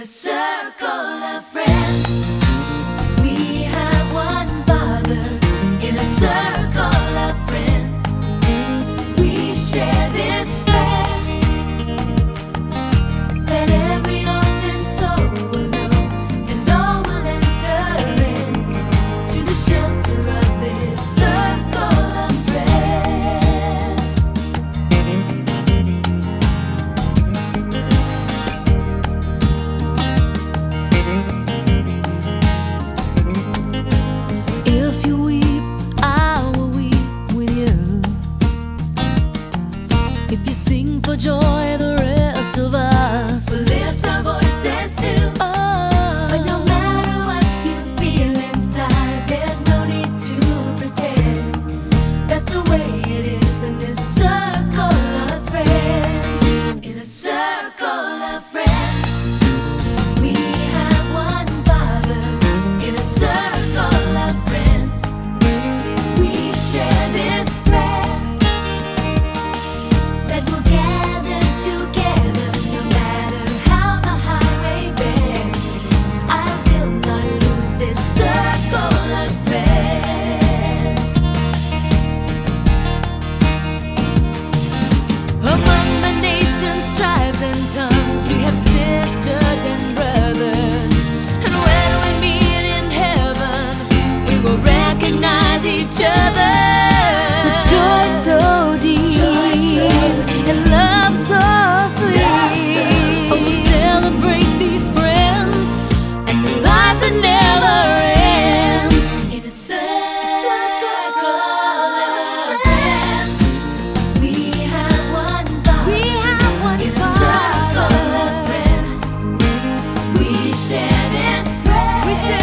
a circle of friends. We have one Father in a circle of friends. We share this prayer that every orphan soul will know, and all will enter in to the shelter of this circle of friends. If you weep, I will weep with you. If you sing for joy, the rest of us will lift our voices too. But no matter what you feel inside, there's no need to pretend. That's the way it is in this circle of friends. In a circle of friends, we have one Father. In a circle of friends, we share this prayer that we'll gather together no matter how the highway bends. I will not lose this circle of friends. Among the nations, tribes, and tongues, we have sisters and brothers. And when we meet in heaven, we will recognize each other. With joy so deep, and love so sweet. Oh, we'll celebrate these friends and the life that never ends. In a circle of friends, we have one Father. In a circle of friends, we share this prayer.